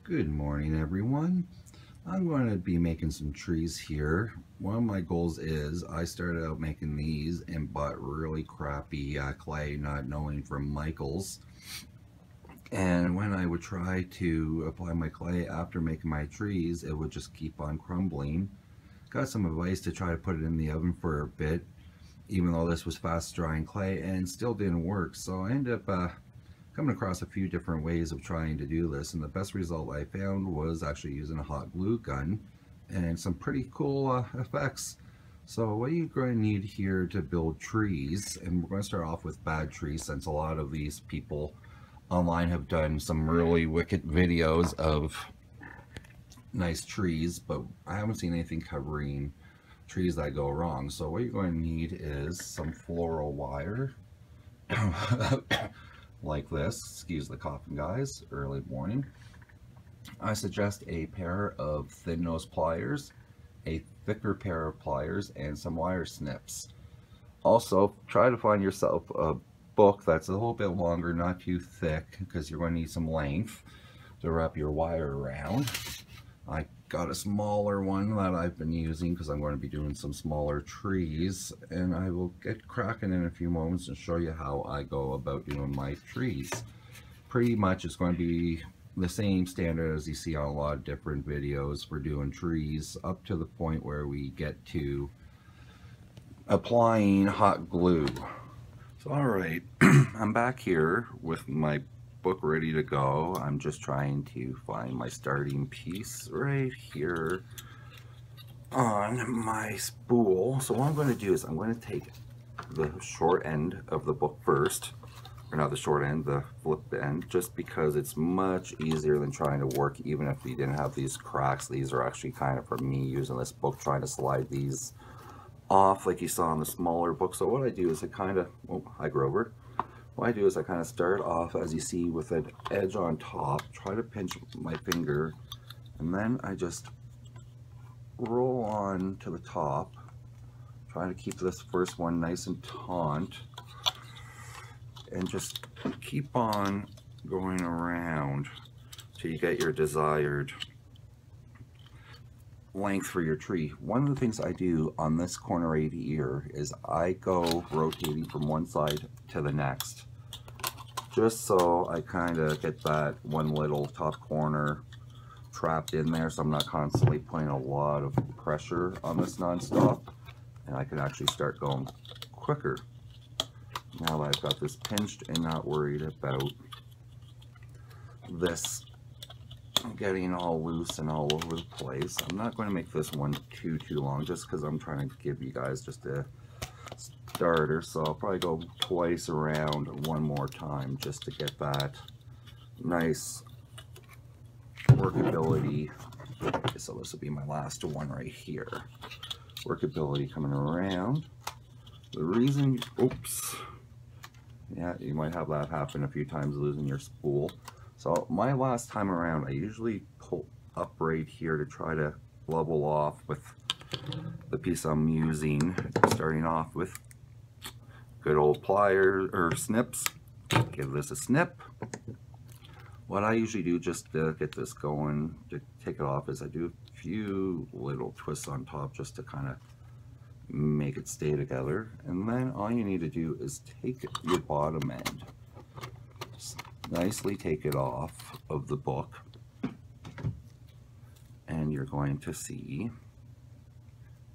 Good morning, everyone. I'm going to be making some trees here. One of my goals is I started out making these and bought really crappy clay, not knowing from Michaels. And when I would try to apply my clay after making my trees, it would just keep on crumbling. Got some advice to try to put it in the oven for a bit, even though this was fast drying clay, and still didn't work. So I ended up coming across a few different ways of trying to do this, and the best result I found was actually using a hot glue gun and some pretty cool effects. So what you're going to need here to build trees, and we're going to start off with bad trees since a lot of these people online have done some really wicked videos of nice trees, but I haven't seen anything covering trees that go wrong. So what you're going to need is some floral wire like this. Excuse the coughing, guys, early morning. I suggest a pair of thin nose pliers, a thicker pair of pliers, and some wire snips. Also, try to find yourself a book that's a little bit longer, not too thick, because you're going to need some length to wrap your wire around. I got a smaller one that I've been using because I'm going to be doing some smaller trees, and I will get cracking in a few moments and show you how I go about doing my trees. Pretty much it's going to be the same standard as you see on a lot of different videos for doing trees, up to the point where we get to applying hot glue. So alright, I'm back here with my book ready to go. I'm just trying to find my starting piece right here on my spool. So what I'm going to do is I'm going to take the short end of the book first, or not the short end, the flip end, just because it's much easier than trying to work even if you didn't have these cracks. These are actually kind of from me using this book, trying to slide these off like you saw in the smaller book. So what I do is I kind of, oh, hi Grover. What I do is I kind of start off, as you see, with an edge on top, try to pinch my finger, and then I just roll on to the top, trying to keep this first one nice and taut, and just keep on going around till you get your desired length for your tree. One of the things I do on this corner right here is I go rotating from one side to the next, just so I kind of get that one little top corner trapped in there, so I'm not constantly putting a lot of pressure on this non-stop, and I can actually start going quicker now that I've got this pinched and not worried about this getting all loose and all over the place. I'm not going to make this one too long, just because I'm trying to give you guys just a starter, so I'll probably go twice around one more time just to get that nice workability. Okay, so this will be my last one right here. Workability coming around. The reason, oops, yeah, you might have that happen a few times, losing your spool. So my last time around, I usually pull up right here to try to level off with the piece I'm using, starting off with good old pliers or snips. Give this a snip. What I usually do just to get this going, to take it off, is I do a few little twists on top just to kind of make it stay together. And then all you need to do is take your bottom end, nicely take it off of the book, and you're going to see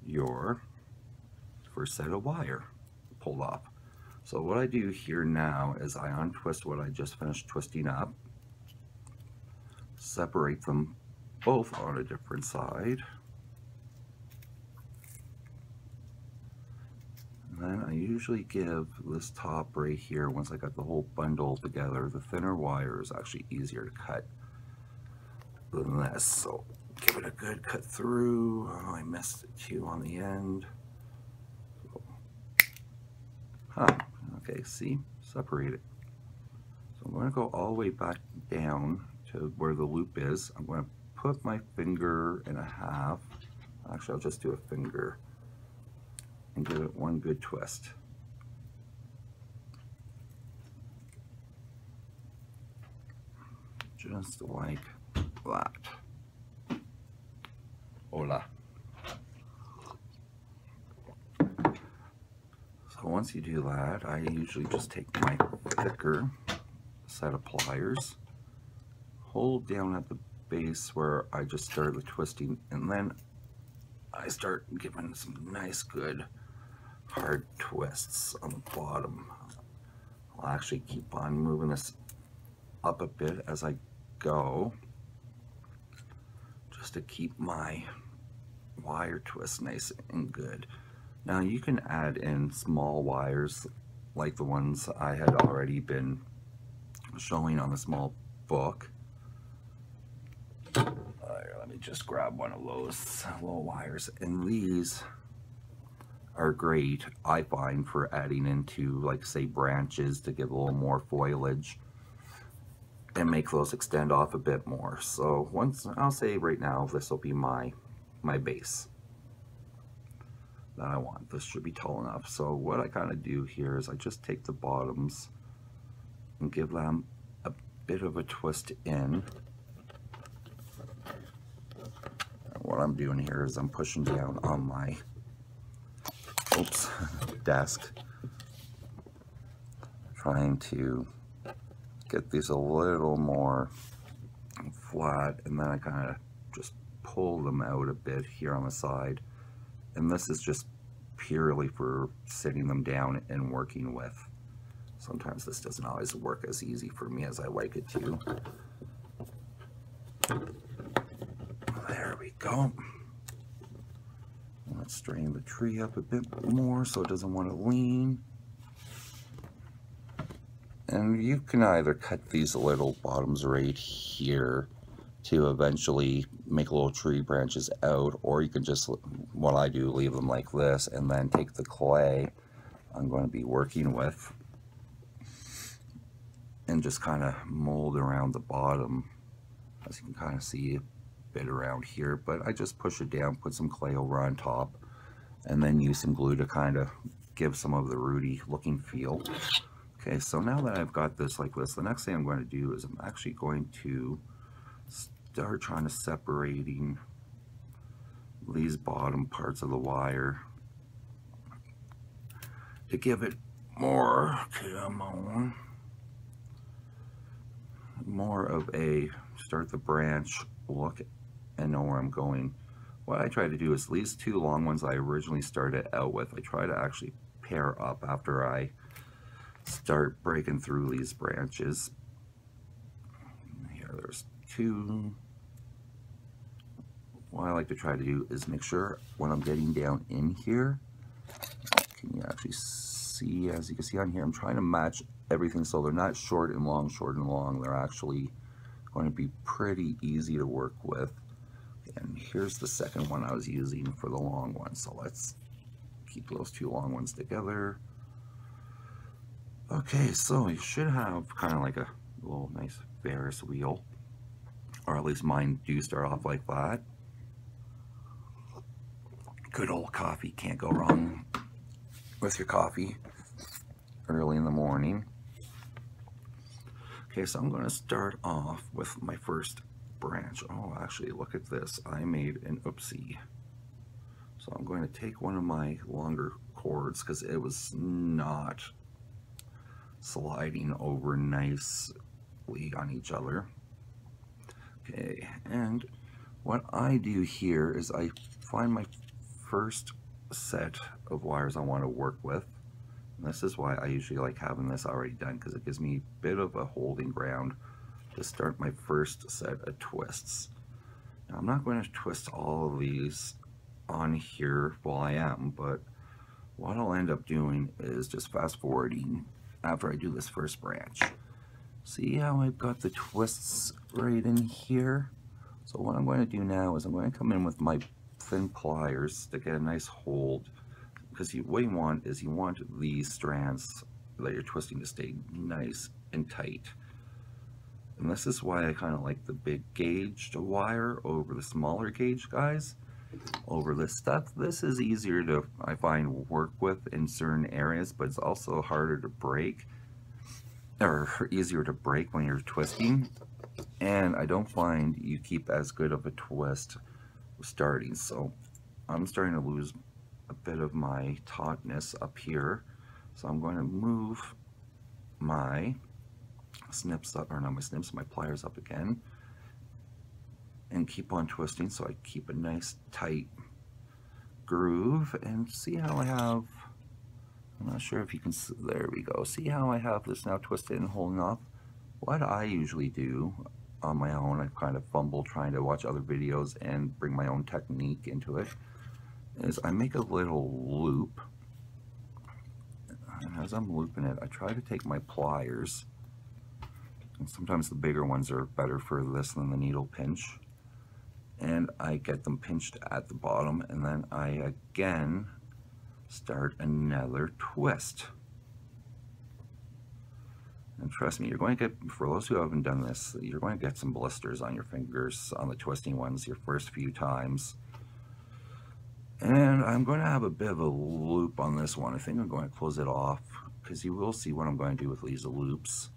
your first set of wire pulled off. So what I do here now is I untwist what I just finished twisting up, separate them both on a different side, and then I usually give this top right here, once I got the whole bundle together, the thinner wire is actually easier to cut than this, so give it a good cut through. Oh, I missed it too on the end. Okay, see, separate it. So I'm going to go all the way back down to where the loop is. I'm going to put my finger and a half, actually I'll just do a finger, and give it one good twist. Just like that. Hola. So once you do that, I usually just take my thicker set of pliers, hold down at the base where I just started the twisting, and then I start giving some nice good hard twists on the bottom. I'll actually keep on moving this up a bit as I go, just to keep my wire twist nice and good. Now you can add in small wires like the ones I had already been showing on a small book. Let me just grab one of those little wires, and these are great, I find, for adding into, like, say, branches to give a little more foliage and make those extend off a bit more. So once, I'll say right now, this will be my base that I want. This should be tall enough. So what I kind of do here is I just take the bottoms and give them a bit of a twist in. And what I'm doing here is I'm pushing down on my desk, trying to get these a little more flat, and then I kind of just pull them out a bit here on the side. And this is just purely for sitting them down and working with. Sometimes this doesn't always work as easy for me as I like it to. There we go. Let's straighten the tree up a bit more so it doesn't want to lean. And you can either cut these little bottoms right here to eventually make little tree branches out, or you can just, what I do, leave them like this and then take the clay I'm going to be working with and just kind of mold around the bottom, as you can kind of see a bit around here. But I just push it down, put some clay over on top, and then use some glue to kind of give some of the rooty looking feel. Okay, so now that I've got this like this, the next thing I'm going to do is I'm actually going to start trying to separating these bottom parts of the wire to give it more, come on, more of a start the branch look and know where I'm going. What I try to do is these two long ones I originally started out with, I try to actually pair up after I start breaking through these branches. Here, there's two. What I like to try to do is make sure when I'm getting down in here, can you actually see, as you can see on here, I'm trying to match everything so they're not short and long, short and long. They're actually going to be pretty easy to work with. And here's the second one I was using for the long one. So let's keep those two long ones together. Okay, so you should have kind of like a little nice Ferris wheel, or at least mine do start off like that. Good old coffee, can't go wrong with your coffee early in the morning. Okay, so I'm going to start off with my first branch. Oh, actually, look at this. I made an oopsie. So I'm going to take one of my longer cords because it was not sliding over nicely on each other. Okay, and what I do here is I find my first set of wires I want to work with. And this is why I usually like having this already done, because it gives me a bit of a holding ground to start my first set of twists. Now I'm not going to twist all of these on here while I am, but what I'll end up doing is just fast forwarding after I do this first branch. See how I've got the twists right in here? So what I'm going to do now is I'm going to come in with my thin pliers to get a nice hold, because what you want is you want these strands that you're twisting to stay nice and tight. And this is why I kind of like the big gauged wire over the smaller gauge guys. Over this stuff, this is easier to, I find, work with in certain areas, but it's also harder to break, or easier to break when you're twisting. and I don't find you keep as good of a twist starting. So I'm starting to lose a bit of my tautness up here. So I'm going to move my snips up, or not my snips, my pliers up again, and keep on twisting so I keep a nice tight groove. And see how I have, I'm not sure if you can, there we go. See how I have this now twisted and holding off? What I usually do on my own, I kind of fumble trying to watch other videos and bring my own technique into it, is I make a little loop. And as I'm looping it, I try to take my pliers, and sometimes the bigger ones are better for this than the needle pinch, and I get them pinched at the bottom, and then I again start another twist. And trust me, you're going to get, for those who haven't done this, you're going to get some blisters on your fingers on the twisting ones your first few times. And I'm going to have a bit of a loop on this one. I think I'm going to close it off because you will see what I'm going to do with these loops.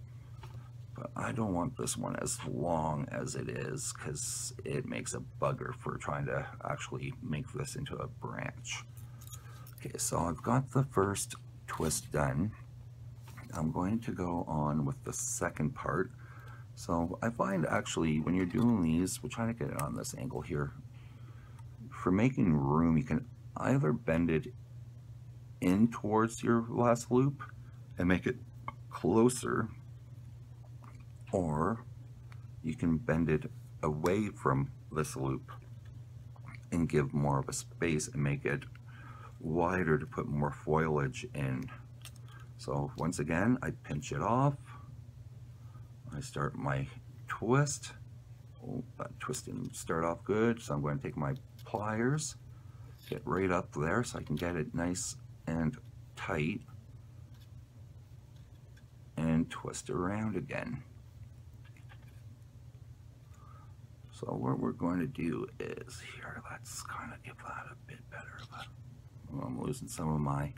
But I don't want this one as long as it is because it makes a bugger for trying to actually make this into a branch. Okay, so I've got the first twist done. I'm going to go on with the second part. So I find actually when you're doing these, we're trying to get it on this angle here. For making room, you can either bend it in towards your last loop and make it closer, or you can bend it away from this loop and give more of a space and make it wider to put more foliage in. So once again, I pinch it off, I start my twist. Twisting start off good, so I'm going to take my pliers, get right up there so I can get it nice and tight, and twist around again. So what we're going to do is here, let's kind of give that a bit better. Oh, I'm losing some of my,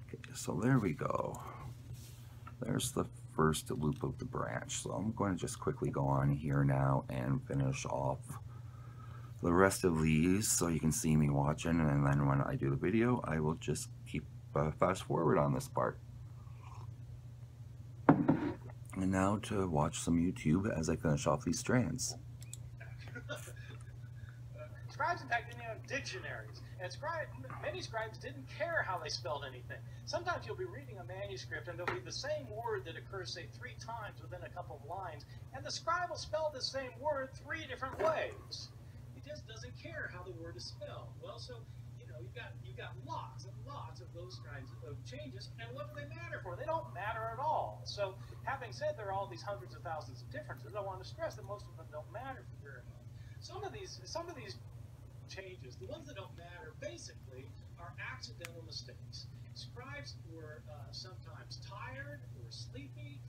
okay, so there we go. There's the first loop of the branch. So I'm going to just quickly go on here now and finish off the rest of these so you can see me watching, and then when I do the video I will just keep fast forward on this part. And now to watch some YouTube as I finish off these strands. Scribes, in fact, didn't have dictionaries, and many scribes didn't care how they spelled anything. Sometimes you'll be reading a manuscript and there'll be the same word that occurs, say, 3 times within a couple of lines, and the scribe will spell the same word 3 different ways. He just doesn't care how the word is spelled. Well, so, you know, you've got lots and lots of those kinds of changes, and what do they matter for? They don't matter at all. So, having said there are all these hundreds of thousands of differences, I want to stress that most of them don't matter very much. Some of these changes, the ones that don't matter, basically, are accidental mistakes. Scribes were sometimes tired or sleepy,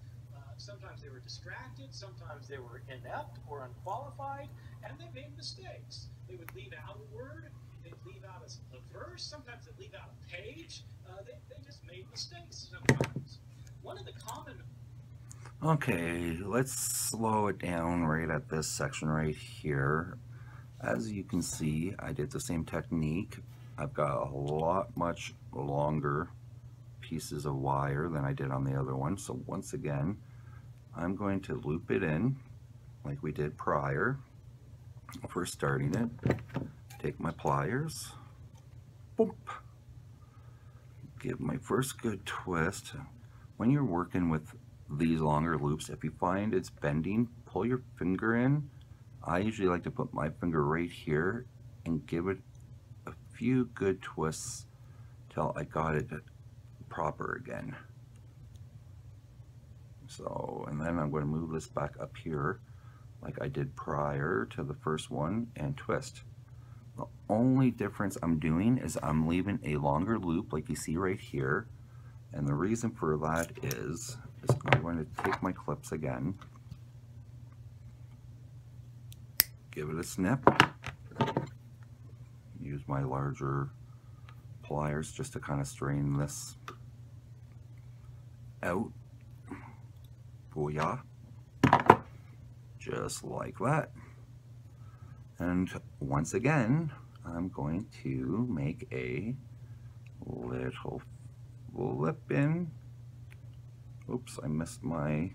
sometimes they were distracted, sometimes they were inept or unqualified, and they made mistakes. They would leave out a word, they'd leave out a verse, sometimes they'd leave out a page. They just made mistakes sometimes. One of the common... Okay, let's slow it down right at this section right here. As you can see, I did the same technique. I've got a much longer pieces of wire than I did on the other one. So once again, I'm going to loop it in like we did prior for starting it. Take my pliers, boop, give my first good twist. When you're working with these longer loops, if you find it's bending, pull your finger in. I usually like to put my finger right here and give it a few good twists till I got it proper again. So, and then I'm going to move this back up here like I did prior to the first one and twist. The only difference I'm doing is I'm leaving a longer loop like you see right here, and the reason for that is I'm going to take my clips again, give it a snip, use my larger pliers just to kind of straighten this out. Booyah. just like that. And once again, I'm going to make a little flip in. Oops, I missed my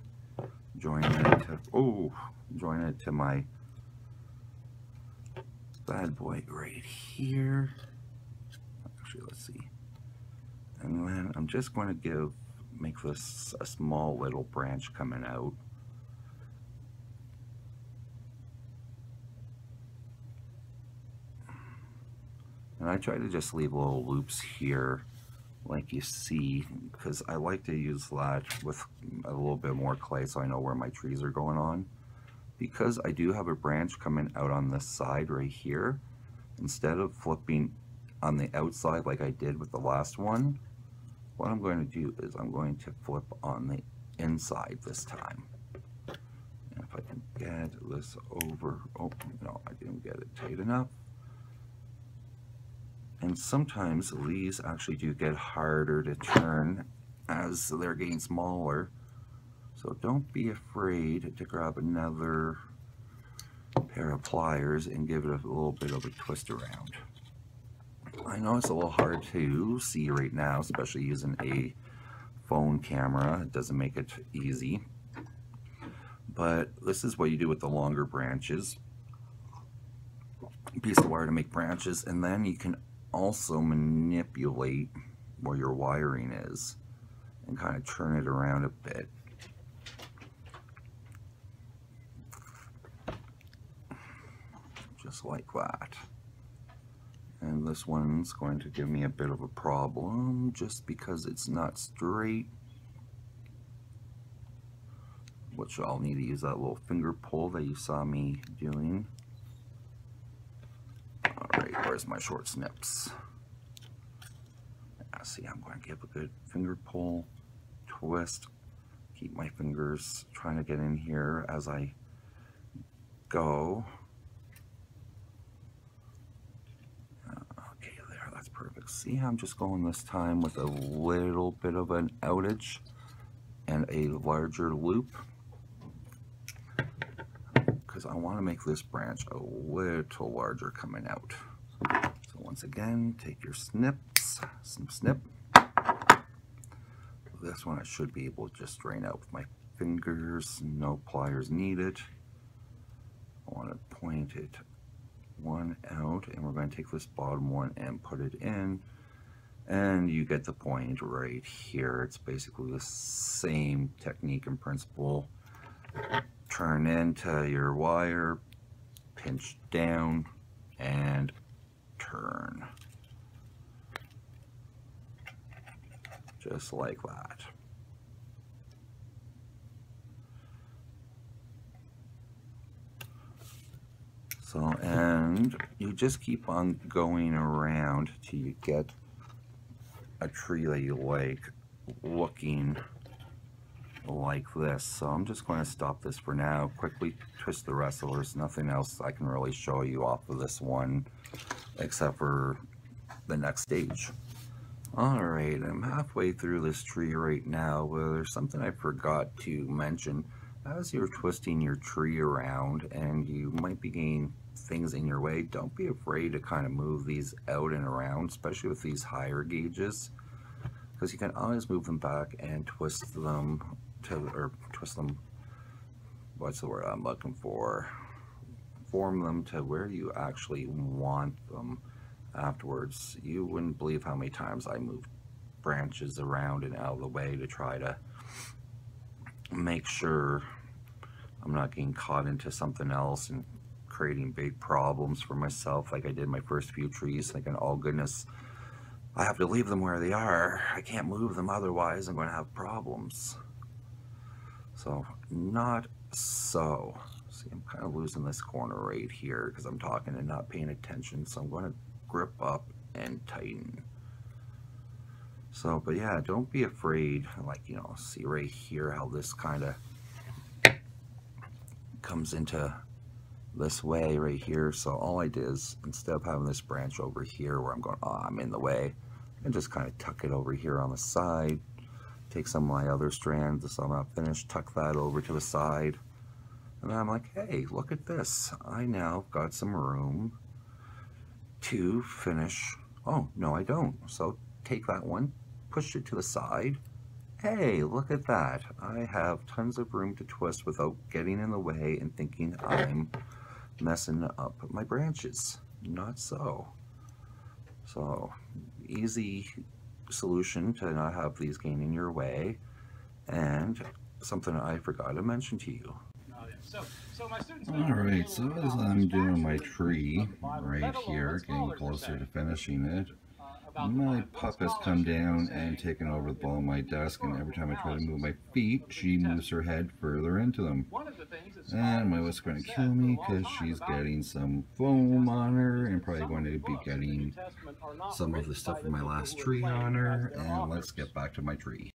join it to my bad boy right here. Actually, let's see. And then I'm just going to make this a small little branch coming out. And I try to just leave little loops here like you see, because I like to use that with a little bit more clay so I know where my trees are going on. Because I do have a branch coming out on this side right here, instead of flipping on the outside like I did with the last one, what I'm going to do is I'm going to flip on the inside this time. And if I can get this over, oh no, I didn't get it tight enough. And sometimes these actually do get harder to turn as they're getting smaller. So don't be afraid to grab another pair of pliers and give it a little bit of a twist around. I know it's a little hard to see right now, especially using a phone camera. It doesn't make it easy. But this is what you do with the longer branches. A piece of wire to make branches, and then you can also manipulate where your wiring is and kind of turn it around a bit. Just like that. And this one's going to give me a bit of a problem just because it's not straight, which I'll need to use that little finger pull that you saw me doing. Alright, where's my short snips? See, I'm going to give a good finger pull, twist, keep my fingers trying to get in here as I go. Okay, there, that's perfect. See, I'm just going this time with a little bit of an outage and a larger loop, because I want to make this branch a little larger coming out. So once again, take your snips, snip. This one I should be able to just strain out with my fingers, no pliers needed. I want to point it one out, and we're going to take this bottom one and put it in, and you get the point right here. It's basically the same technique and principle. Turn into your wire, pinch down, and turn. Just like that. So, and you just keep on going around till you get a tree that you like looking like this. So I'm just going to stop this for now, quickly twist the rest. So there's nothing else I can really show you off of this one except for the next stage. Alright, I'm halfway through this tree right now. Well, there's something I forgot to mention. As you're twisting your tree around and you might be getting things in your way, don't be afraid to kind of move these out and around, especially with these higher gauges, because you can always move them back and twist them what's the word I'm looking for, form them to where you actually want them afterwards. You wouldn't believe how many times I moved branches around and out of the way to try to make sure I'm not getting caught into something else and creating big problems for myself, like I did my first few trees, thinking, oh goodness, I have to leave them where they are. I can't move them, otherwise I'm going to have problems. So, not so. See, I'm kind of losing this corner right here because I'm talking and not paying attention, so I'm going to grip up and tighten. So, but yeah, don't be afraid, like, you know, see right here how this kind of comes into this way right here. So all I did is, instead of having this branch over here where I'm going, oh, I'm in the way, and just kind of tuck it over here on the side, take some of my other strands, so I'm not finished, tuck that over to the side, And then I'm like, hey, look at this. I now got some room to finish. Oh, no, I don't. So take that one, push it to the side. Hey, look at that. I have tons of room to twist without getting in the way and thinking I'm messing up my branches. Not so. So, easy solution to not have these getting in your way. And something I forgot to mention to you. Alright, so as I'm doing my tree right here, getting closer to finishing it, my pup has come down and taken over the ball of my desk, and every time I try to move my feet, she moves her head further into them. And my wife's going to kill me because she's getting some foam on her and probably going to be getting some of the stuff from my last tree on her. And let's get back to my tree.